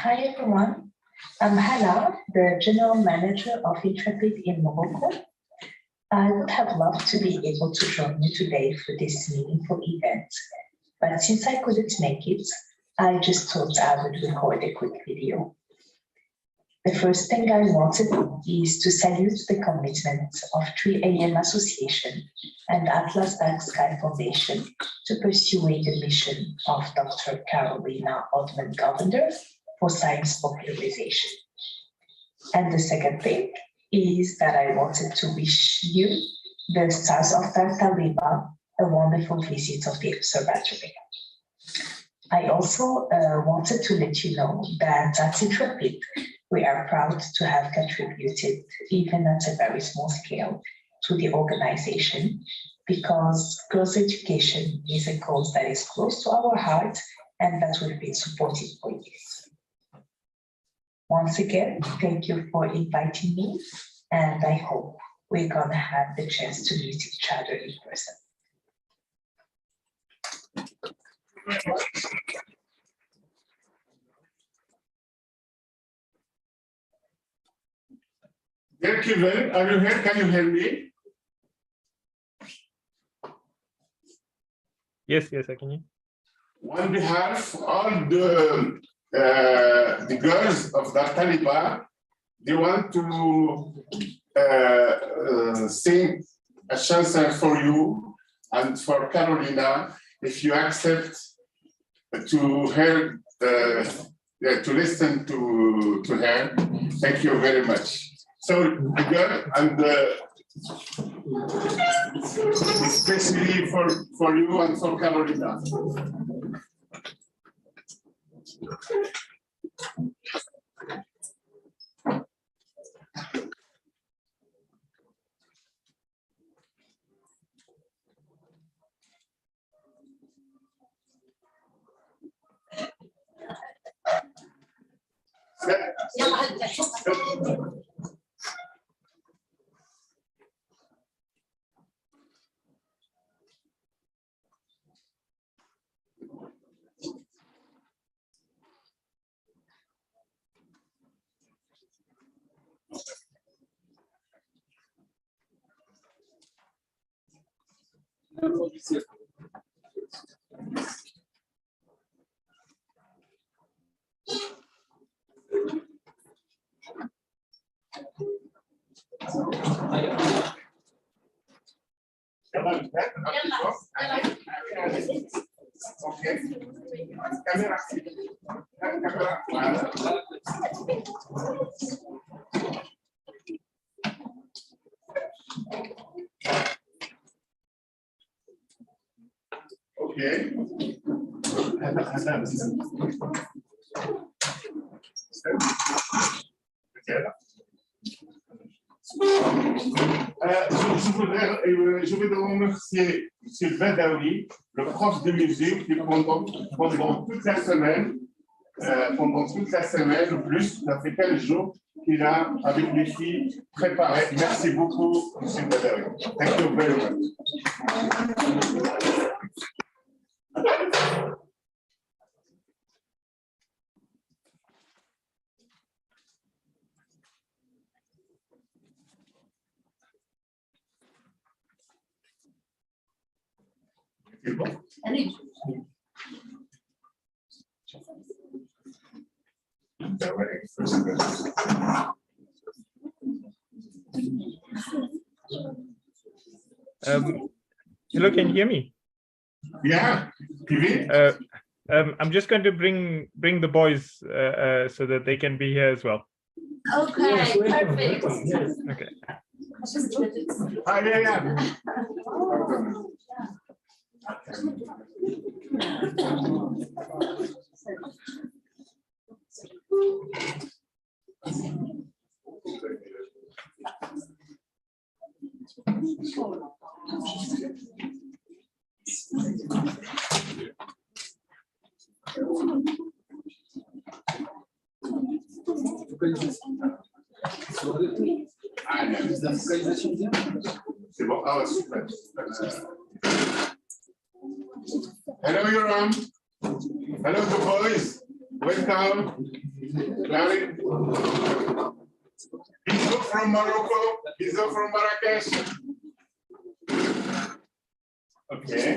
Hi everyone, I'm Hala, the General Manager of Intrepid in Morocco. I would have loved to be able to join you today for this meaningful event, but since I couldn't make it, I just thought I would record a quick video. The first thing I wanted is to salute the commitment of 3AM Association and Atlas Dark Sky Foundation to pursue the mission of Dr. Carolina Ödman Govender for science popularization. And the second thing is that I wanted to wish you, the stars of Taliba, a wonderful visit of the observatory. I also wanted to let you know that at Intrepid, We are proud to have contributed, even at a very small scale, to the organization, because girls' education is a cause that is close to our heart and that we've been supporting for years. Once again, thank you for inviting me, and I hope we're gonna have the chance to meet each other in person. Dear Kevin, are you here? Can you hear me? Yes, yes, I can hear. On behalf of all the girls of the Taliba, they want to sing a chanson for you and for Carolina, if you accept to her, to listen to her. Thank you very much. So the girl and especially for you and for Carolina. Okay. Je voudrais remercier M. Badawi, le prof de musique, qui pendant toute la semaine, ou plus, ça fait 15 jours qu'il a, avec les filles, préparé. Merci beaucoup, M. Badawi. Thank you very much. C'est bon? Allez. Hello, can you hear me? Yeah. I'm just going to bring the boys so that they can be here as well. Okay, yes, perfect. Yes. Okay. Yeah. C'est bon, ah ouais, super. Hello, Yoram. Hello, the boys. Welcome. Larry. Bizo from Morocco. Bizo from Marrakech. Okay.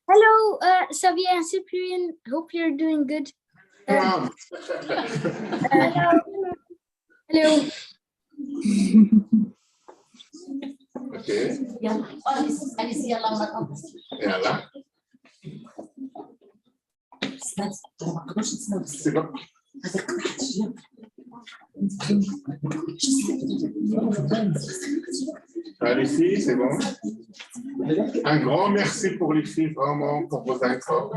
Hello, Xavier and Cyprian. Hope you're doing good. Hello. Hello. Okay. Yalla. C'est bon. Par ici, c'est bon. Un grand merci pour les filles, vraiment, pour vos efforts.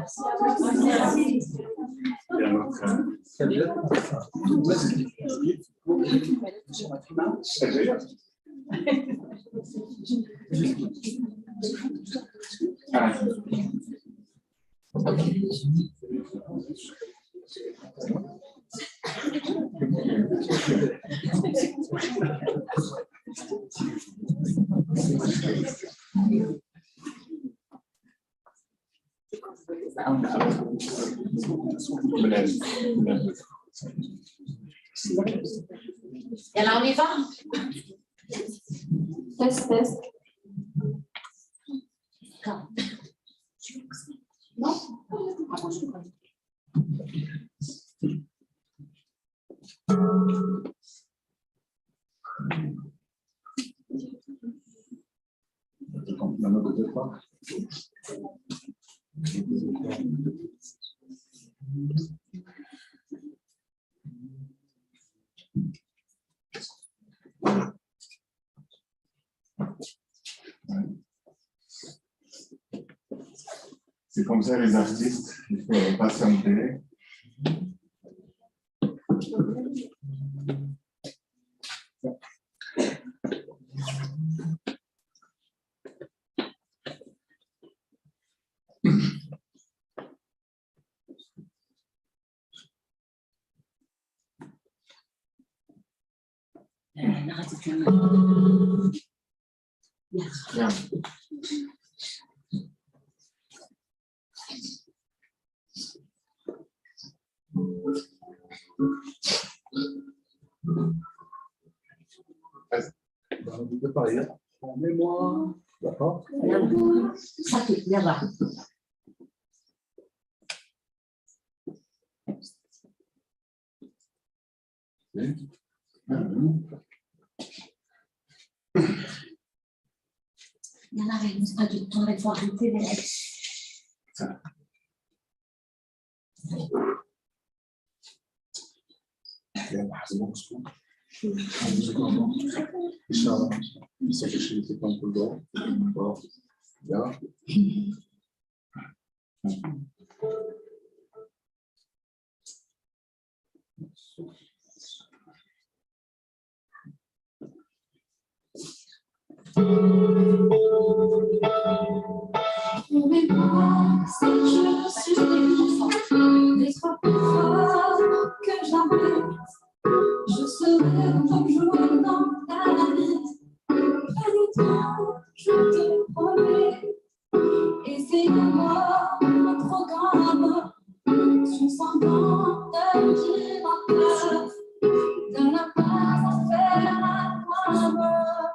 Et là, on y va? Test, test. Non? C'est comme ça les artistes, il faut patienter. Bien. Vous pouvez parler en mémoire, d'accord? Ça fait bien là. Il y en avait, mais pas du temps, il faut arrêter les règles. Promets-moi, si je suis des fois plus fort que jamais, je serai toujours dans ta vie. Pas du temps, je te promets. Et c'est moi, mon programme, sur 100 ans de dire encore, de ne pas en faire la femme,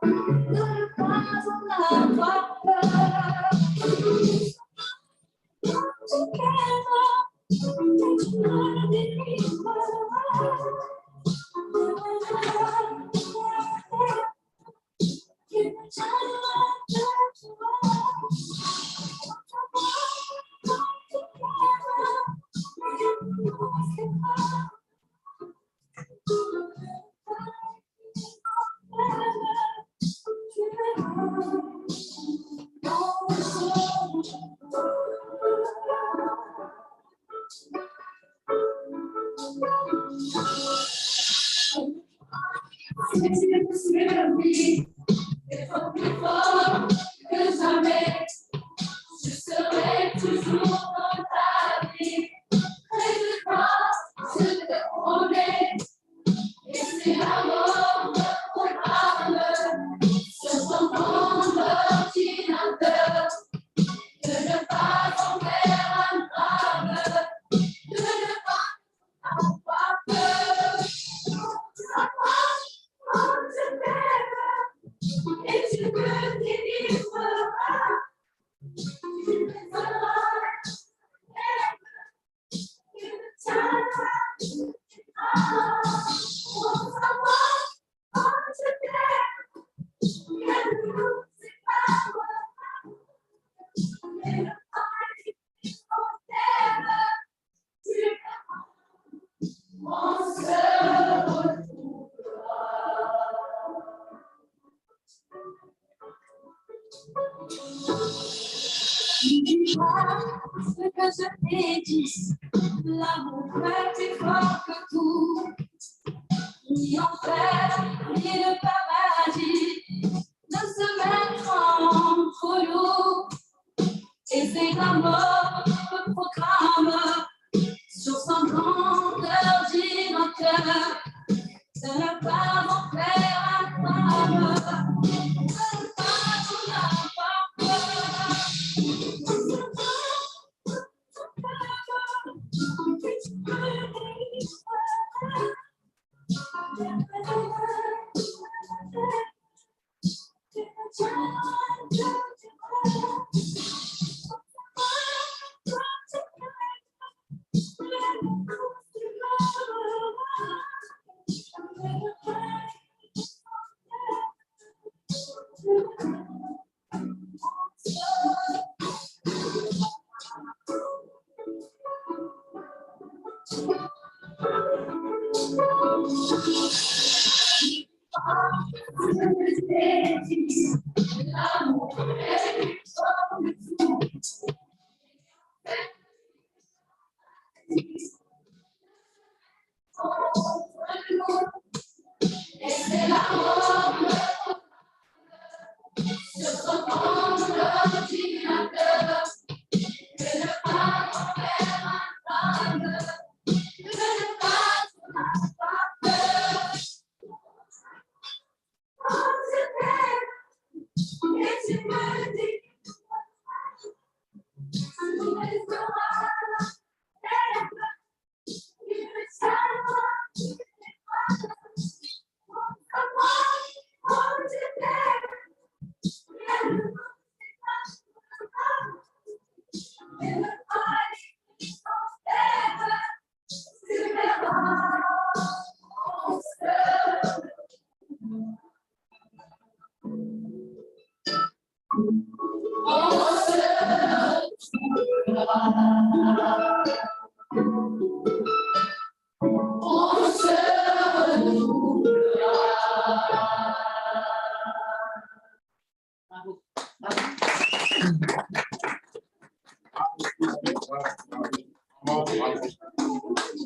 de ne pas en avoir peur. Je serai toujours dans ta vie, près de toi, je te promets. Et c'est la mort de programme, sur ton compte d'ordinateur, de ne pas en faire un drame, de ne pas avoir peur. Je t'aime, et tu me délivreras. N'oublie pas ce que je t'ai dit, l'amour est plus fort que tout, ni enfer, ni le paradis, ne se mettre entre nous, et c'est la mort que proclame sur son grandeur dit mon cœur, de ne pas en faire un drame, de ne pas avoir peur.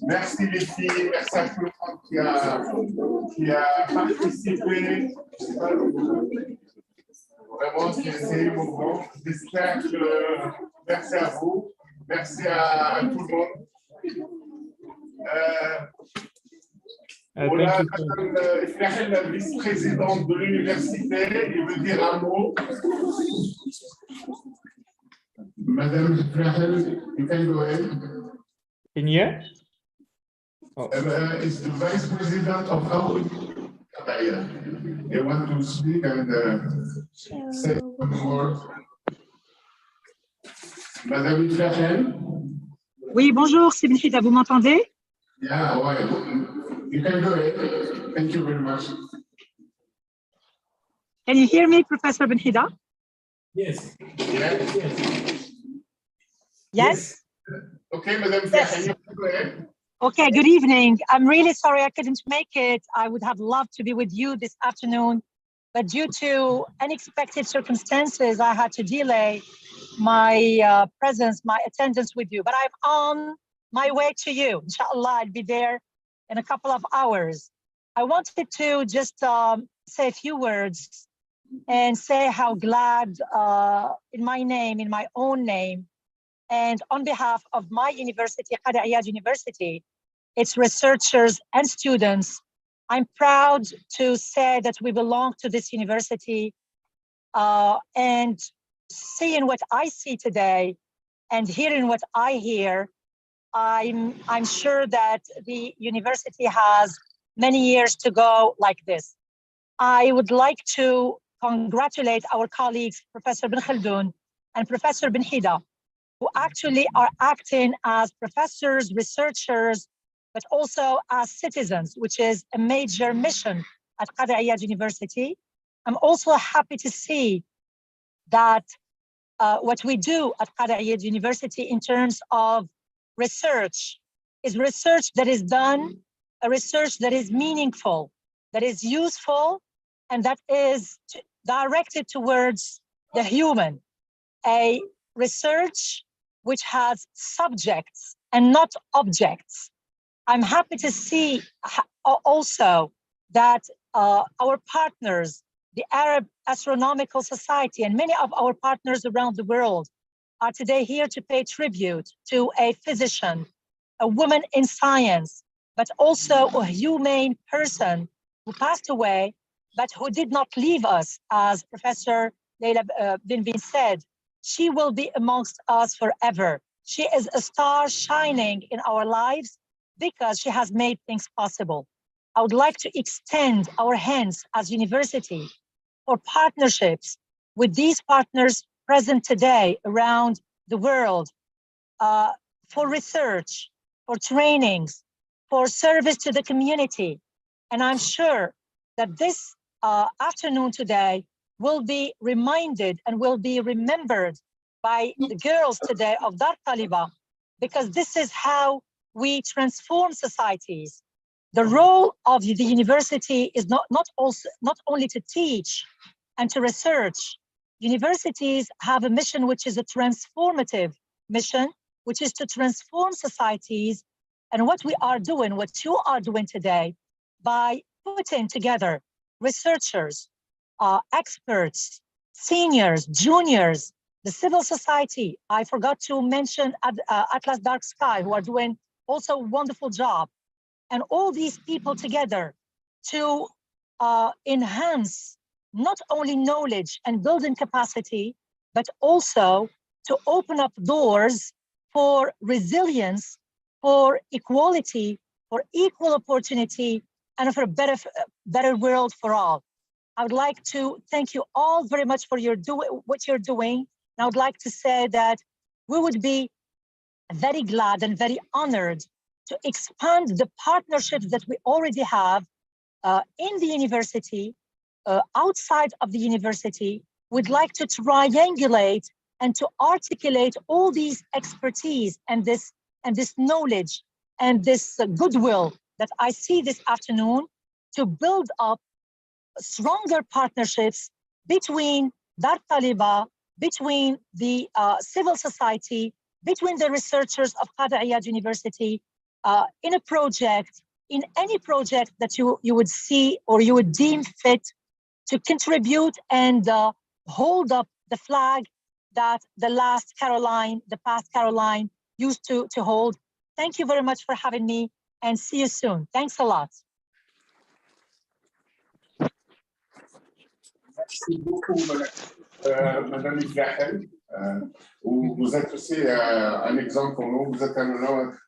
Merci les filles, merci à tout le monde qui a participé. Vraiment, c'est émouvant. J'espère que merci à vous, merci à tout le monde. Voilà, Madame Ifrahel, la vice-présidente de l'université, il veut dire un mot. Madame Ifrahel, you can go ahead. In here? Oh. Is the vice president of our they want to speak and say some more. Madame Ifrahel. Oui, bonjour, c'est Benhida, vous m'entendez? Yeah, ouais. You can go ahead. Thank you very much. Can you hear me, Professor Benhida? Yes. Yes. Yes? Okay, Madame Yes. Ifrahel, go ahead. Okay, good evening. I'm really sorry I couldn't make it. I would have loved to be with you this afternoon, but due to unexpected circumstances, I had to delay my presence, my attendance with you. But I'm on my way to you. Inshallah, I'll be there in a couple of hours. I wanted to just say a few words and say how glad in my name, in my own name, and on behalf of my university, Qadi Iyad University, its researchers and students, I'm proud to say that we belong to this university, and seeing what I see today and hearing what I hear, I'm sure that the university has many years to go like this. I would like to congratulate our colleagues, Professor Ben Khaldun and Professor Benhida, who actually are acting as professors, researchers, but also as citizens, which is a major mission at Qadi Iyad University. I'm also happy to see that what we do at Qadi Iyad University in terms of research is research that is done, a research that is meaningful, that is useful, and that is directed towards the human, a research which has subjects and not objects. I'm happy to see also that our partners, the Arab Astronomical Society, and many of our partners around the world are today here to pay tribute to a physician, a woman in science, but also a humane person who passed away, but who did not leave us, as Professor Leila Binvin said. She will be amongst us forever. She is a star shining in our lives because she has made things possible. I would like to extend our hands as university for partnerships with these partners present today around the world, for research, for trainings, for service to the community. And I'm sure that this afternoon today will be reminded and will be remembered by the girls today of Dar Taliba, because this is how we transform societies. The role of the university is not only to teach and to research. Universities have a mission which is a transformative mission, which is to transform societies. And what we are doing, what you are doing today, by putting together researchers, experts, seniors, juniors, the civil society. I forgot to mention Atlas Dark Sky, who are doing also a wonderful job. And all these people together to enhance not only knowledge and building capacity, but also to open up doors for resilience, for equality, for equal opportunity, and for a better world for all. I would like to thank you all very much for what you're doing. And I would like to say that we would be very glad and very honored to expand the partnerships that we already have in the university, outside of the university. We'd like to triangulate and to articulate all these expertise and this knowledge and this goodwill that I see this afternoon to build up stronger partnerships between Dar Taliba, between the civil society, between the researchers of Qadi Iyad University, in a project, in any project that you would see or you would deem fit to contribute and hold up the flag that the past Caroline used to hold. Thank you very much for having me, and see you soon. Thanks a lot. Merci beaucoup, Madame Ibrahim. Vous êtes aussi un exemple pour nous. Vous êtes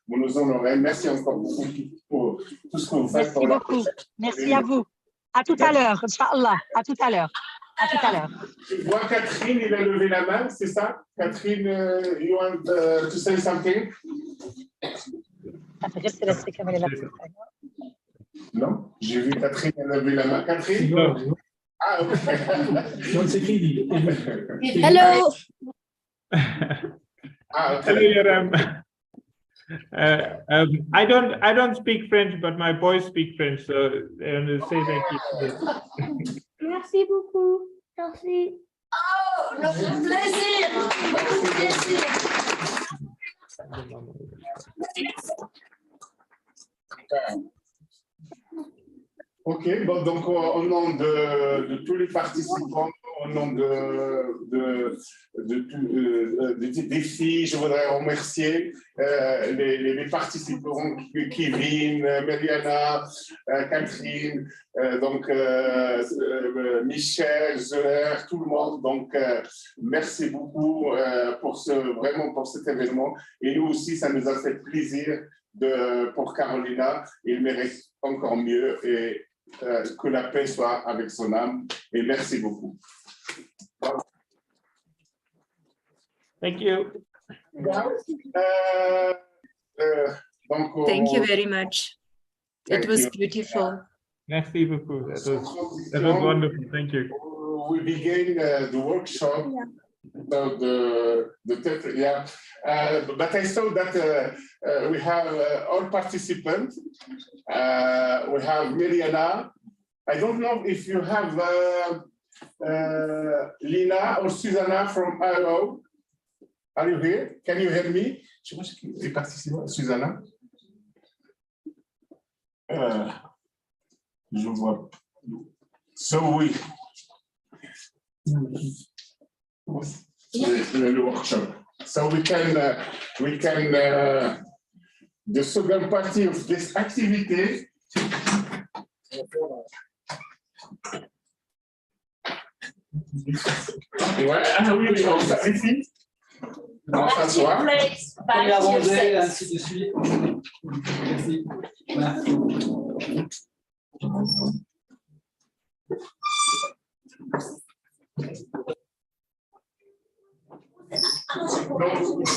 vous nous honorez. Merci encore beaucoup pour tout ce que vous faites. Merci beaucoup. Merci à vous. À tout à l'heure, Inch'Allah. À tout à l'heure. À tout à l'heure. Je vois Catherine, il a levé la main, c'est ça? Catherine, you want to say something? Non, j'ai vu Catherine, elle a levé la main. Catherine? Non. Ah, ok. Non, c'est fini. Hello. Ah, okay. Hello, Yoram. I don't speak French, but my boys speak French, so I want to say thank you. Merci beaucoup. Merci. Oh, notre plaisir. Ok, bon, donc au nom de tous les participants, au nom des filles, je voudrais remercier les participants, Kevin, Mariana, Catherine, donc Michel, Zoher, tout le monde. Donc merci beaucoup vraiment pour cet événement. Et nous aussi, ça nous a fait plaisir pour Carolina. Il mérite encore mieux et que la paix soit avec son âme. Et merci beaucoup. Thank you. Thank you very much. It was beautiful. Merci beaucoup. That was wonderful. Thank you. We began the workshop. So but I saw that we have all participants. We have Mariana. I don't know if you have Lina or Susanna from IO. Are you here? Can you hear me? Je pense qu'il est parti, Susanna. Je vois. So we. Le workshop. So we can the second party of this activity. Ouais, oui, on s'arrête. On s'assoit. Première rangée, ainsi de suite. Merci. Voilà. Donc,